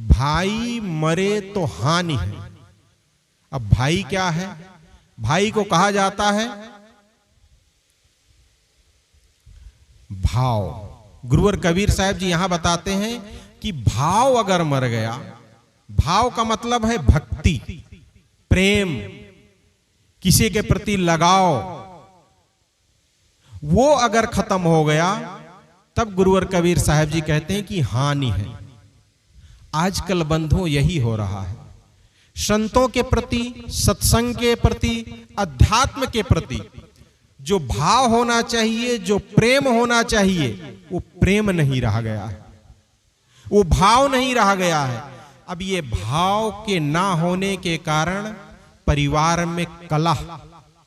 भाई मरे तो हानि है। अब भाई क्या है? भाई को कहा जाता है भाव। गुरुवर कबीर साहब जी यहां बताते हैं कि भाव अगर मर गया, भाव का मतलब है भक्ति, प्रेम, किसी के प्रति लगाव, वो अगर खत्म हो गया तब गुरुवर कबीर साहब जी कहते हैं कि हानि है। आजकल बंधुओं यही हो रहा है। संतों के प्रति, सत्संग के प्रति, अध्यात्म के प्रति जो भाव होना चाहिए, जो प्रेम होना चाहिए, वो प्रेम नहीं रह गया है, वो भाव नहीं रह गया है। अब ये भाव के ना होने के कारण परिवार में कलह,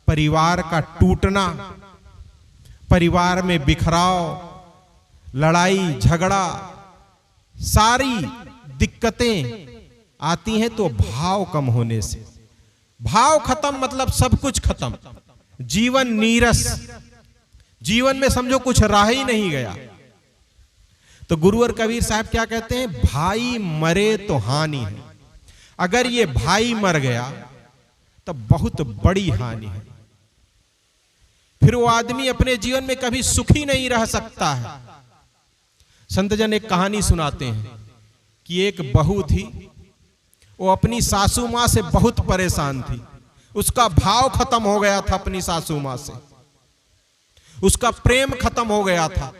परिवार का टूटना, परिवार में बिखराव, लड़ाई झगड़ा, सारी दिक्कतें आती हैं तो भाव कम होने से। भाव खत्म मतलब सब कुछ खत्म, जीवन नीरस, जीवन में समझो कुछ रह ही नहीं गया। तो गुरुवर कबीर साहब क्या कहते हैं? भाई मरे तो हानि है। अगर ये भाई मर गया तो बहुत बड़ी हानि है। फिर वो आदमी अपने जीवन में कभी सुखी नहीं रह सकता है। संत जन एक कहानी सुनाते हैं कि एक बहू थी, वो अपनी सासू मां से बहुत परेशान थी। उसका भाव खत्म हो गया था अपनी सासू मां से, उसका प्रेम खत्म हो गया था।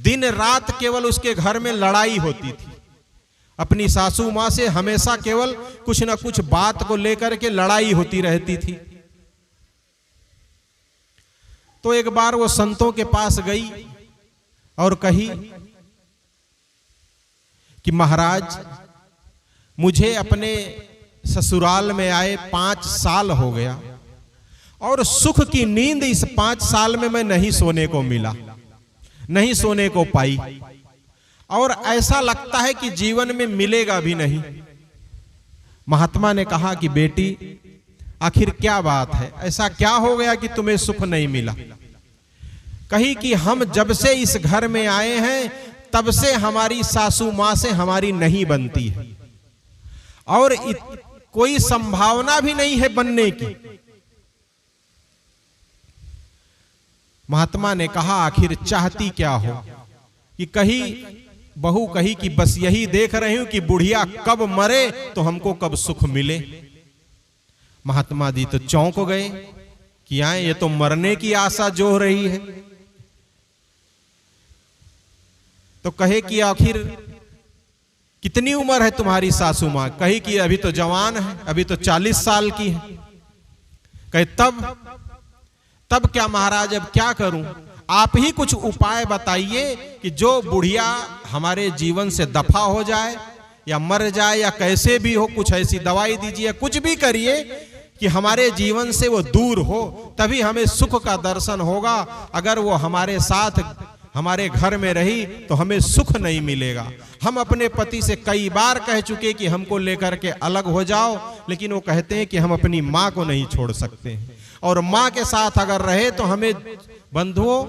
दिन रात केवल उसके घर में लड़ाई होती थी। अपनी सासू मां से हमेशा केवल कुछ ना कुछ बात को लेकर के लड़ाई होती रहती थी। तो एक बार वो संतों के पास गई और कही कि महाराज, मुझे अपने ससुराल में आए 5 साल हो गया और सुख की नींद इस 5 साल में मैं नहीं सोने को मिला, नहीं सोने को पाई, और ऐसा लगता है कि जीवन में मिलेगा भी नहीं। महात्मा ने कहा कि बेटी, आखिर क्या बात है, ऐसा क्या हो गया कि तुम्हें सुख नहीं मिला? कही कि हम जब से इस घर में आए हैं तब से हमारी सासू मां से हमारी नहीं बनती है, और कोई संभावना भी नहीं है बनने की। महात्मा ने कहा आखिर चाहती क्या हो? कि कही बहू कही कि बस यही देख रही हूं कि बुढ़िया कब मरे तो हमको कब सुख मिले। महात्मा जी तो चौंक गए कि आए, ये तो मरने की आशा जो रही है। तो कहे कि आखिर कितनी उम्र है तुम्हारी सासू मां? कही कि अभी तो जवान है, अभी तो 40 साल की है। कहे तब क्या महाराज, अब क्या करूं? आप ही कुछ उपाय बताइए कि जो बुढ़िया हमारे जीवन से दफा हो जाए या मर जाए या कैसे भी हो, कुछ ऐसी दवाई दीजिए, कुछ भी करिए कि हमारे जीवन से वो दूर हो, तभी हमें सुख का दर्शन होगा। अगर वो हमारे साथ हमारे घर में रही तो हमें सुख नहीं मिलेगा। हम अपने पति से कई बार कह चुके कि हमको लेकर के अलग हो जाओ, लेकिन वो कहते हैं कि हम अपनी माँ को नहीं छोड़ सकते हैं, और माँ के साथ अगर रहे तो हमें, बंधुओं,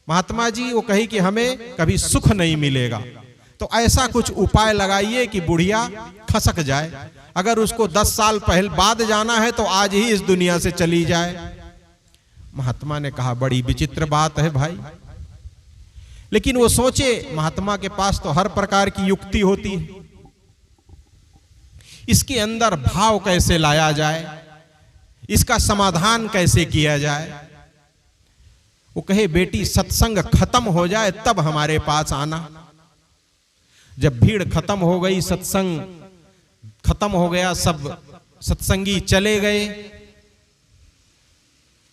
महात्मा जी वो कही कि हमें कभी सुख नहीं मिलेगा। तो ऐसा कुछ उपाय लगाइए कि बुढ़िया खसक जाए। अगर उसको 10 साल पहले बाद जाना है तो आज ही इस दुनिया से चली जाए। महात्मा ने कहा बड़ी विचित्र बात है भाई। लेकिन वो सोचे, महात्मा के पास तो हर प्रकार की युक्ति होती है, इसके अंदर भाव कैसे लाया जाए, इसका समाधान कैसे किया जाए। वो कहे बेटी, सत्संग खत्म हो जाए तब हमारे पास आना। जब भीड़ खत्म हो गई, सत्संग खत्म हो गया, सब सत्संगी चले गए,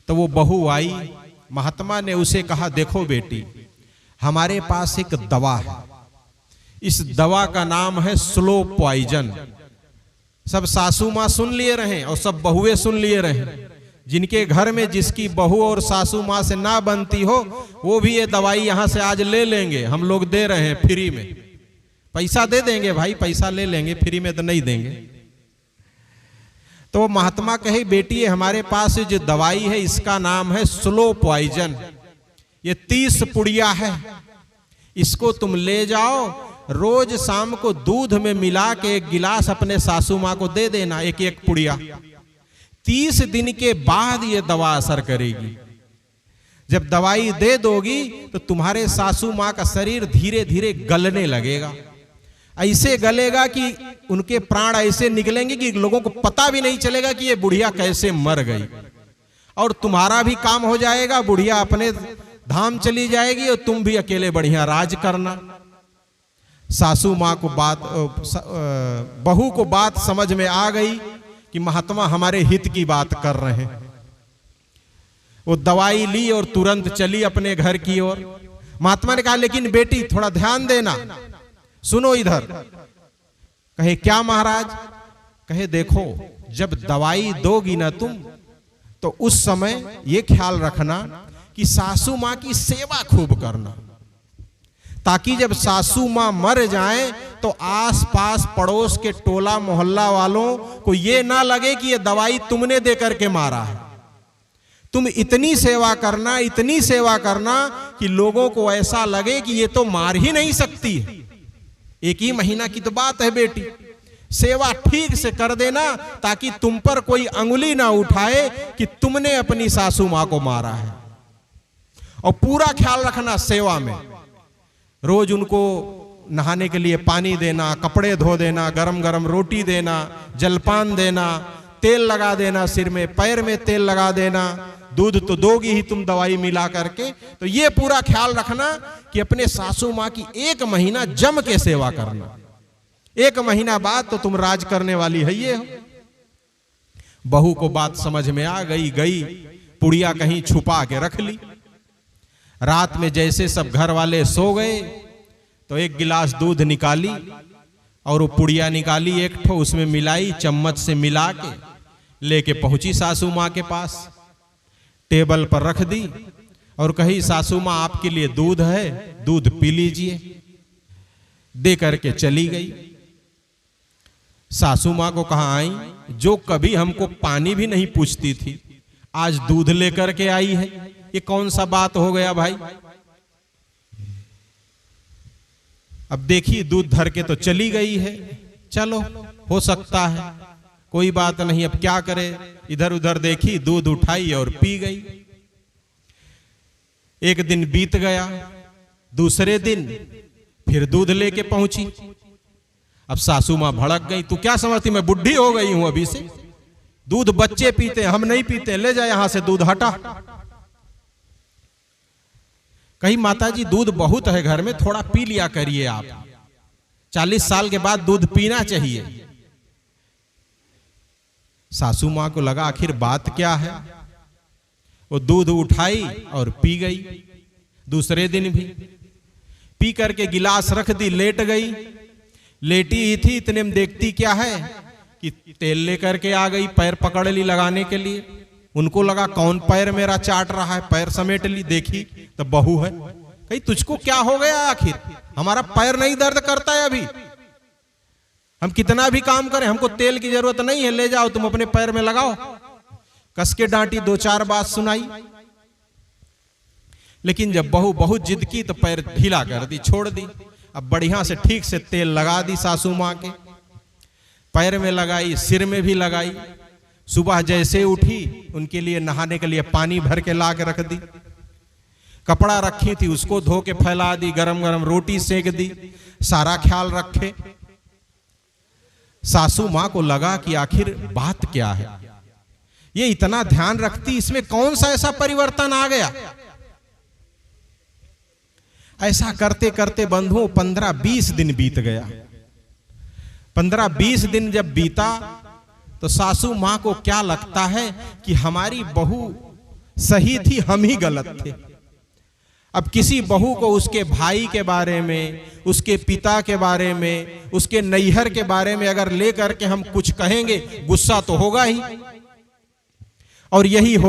तो वो बहू आई। महात्मा ने उसे कहा देखो बेटी, हमारे पास एक दवा है, इस दवा का नाम है स्लो पॉइजन। सब सासू मां सुन लिए रहे और सब बहुएं सुन लिए रहे। जिनके घर में जिसकी बहू और सासू मां से ना बनती हो, वो भी ये दवाई यहां से आज ले लेंगे। हम लोग दे रहे हैं फ्री में, पैसा दे देंगे भाई, पैसा ले लेंगे, फ्री में तो नहीं देंगे। तो महात्मा कहे बेटी, हमारे पास जो दवाई है इसका नाम है स्लो पॉइजन। ये 30 पुड़िया है, इसको तुम ले जाओ, रोज शाम को दूध में मिला के एक गिलास अपने सासू माँ को दे देना, एक एक पुड़िया। 30 दिन के बाद ये दवा असर करेगी। जब दवाई दे दोगी तो तुम्हारे सासू माँ का शरीर धीरे धीरे गलने लगेगा। ऐसे गलेगा कि उनके प्राण ऐसे निकलेंगे कि लोगों को पता भी नहीं चलेगा कि ये बुढ़िया कैसे मर गई। और तुम्हारा भी काम हो जाएगा, बुढ़िया अपने धाम चली जाएगी और तुम भी अकेले बढ़िया राज करना। सासू माँ को बात, बहू को बात समझ में आ गई कि महात्मा हमारे हित की बात कर रहे हैं। वो दवाई ली और तुरंत चली अपने घर की ओर। महात्मा ने कहा लेकिन बेटी थोड़ा ध्यान देना, सुनो इधर। कहे क्या महाराज? कहे देखो, जब दवाई दोगी ना तुम तो उस समय ये ख्याल रखना कि सासू माँ की सेवा खूब करना, ताकि जब सासू माँ मर जाएं तो आस पास पड़ोस के टोला मोहल्ला वालों को ये ना लगे कि ये दवाई तुमने दे करके मारा है। तुम इतनी सेवा करना, इतनी सेवा करना कि लोगों को ऐसा लगे कि ये तो मार ही नहीं सकती है। 1 ही महीना की तो बात है बेटी, सेवा ठीक से कर देना ताकि तुम पर कोई अंगुली ना उठाए कि तुमने अपनी सासू माँ को मारा है। और पूरा ख्याल रखना सेवा में, रोज उनको नहाने के लिए पानी देना, कपड़े धो देना, गरम गरम रोटी देना, जलपान देना, तेल लगा देना सिर में, पैर में तेल लगा देना। दूध तो दोगी ही तुम दवाई मिला करके, तो ये पूरा ख्याल रखना कि अपने सासू माँ की 1 महीना जम के सेवा करना। 1 महीना बाद तो तुम राज करने वाली है ये हो। बहू को बात समझ में आ गई, गई पुड़िया कहीं छुपा के रख ली। रात में जैसे सब घर वाले सो गए तो 1 गिलास दूध निकाली और वो पुड़िया निकाली, एक ठो उसमें मिलाई, चम्मच से मिला के लेके पहुंची सासू माँ के पास। टेबल पर रख दी और कही सासू माँ आपके लिए दूध है, दूध पी लीजिए। दे करके चली गई। सासू माँ को कहा आई, जो कभी हमको पानी भी नहीं पूछती थी आज दूध लेकर के आई है, ये कौन सा बात हो गया भाई? अब देखी दूध धर के तो चली गई है, चलो हो सकता है, कोई बात नहीं, अब क्या करे। इधर उधर देखी, दूध उठाई और पी गई। 1 दिन बीत गया, दूसरे दिन फिर दूध लेके पहुंची। अब सासू मां भड़क गई, तू क्या समझती मैं बुढ़ी हो गई हूं अभी से? दूध बच्चे पीते, हम नहीं पीते, ले जा यहां से दूध हटा। कही माताजी दूध बहुत है घर में, थोड़ा पी लिया करिए आप, 40 साल के बाद दूध पीना चाहिए। सासू मां को लगा आखिर बात क्या है, वो दूध उठाई और पी गई। दूसरे दिन भी पी करके गिलास रख दी, लेट गई। लेटी ही थी, इतने में देखती क्या है कि तेल लेकर के आ गई, पैर पकड़ ली लगाने के लिए। उनको लगा कौन पैर मेरा चाट रहा है, पैर समेट ली, देखी तो बहू है। कही तुझको क्या हो गया आखिर? हमारा पैर नहीं दर्द करता है अभी, हम कितना भी काम करें, हमको तेल की जरूरत नहीं है, ले जाओ तुम अपने पैर में लगाओ। कस के डांटी, 2-4 बात सुनाई। लेकिन जब बहू बहुत जिद की तो पैर ढीला कर दी, छोड़ दी। अब बढ़िया से ठीक से तेल लगा दी सासू माँ के, पैर में लगाई, सिर में भी लगाई। सुबह जैसे उठी उनके लिए नहाने के लिए पानी भर के ला के रख दी। कपड़ा रखी थी उसको धो के फैला दी, गरम गरम रोटी सेक दी, सारा ख्याल रखे। सासू माँ को लगा कि आखिर बात क्या है, ये इतना ध्यान रखती, इसमें कौन सा ऐसा परिवर्तन आ गया? ऐसा करते करते बंधुओं 15-20 दिन बीत गया। 15-20 दिन जब बीता तो सासू माँ को क्या लगता है कि हमारी बहू सही थी, हम ही गलत थे। अब किसी बहू को उसके भाई के बारे में, उसके पिता के बारे में, उसके नैहर के बारे में अगर ले करके हम कुछ कहेंगे, गुस्सा तो होगा ही। और यही हो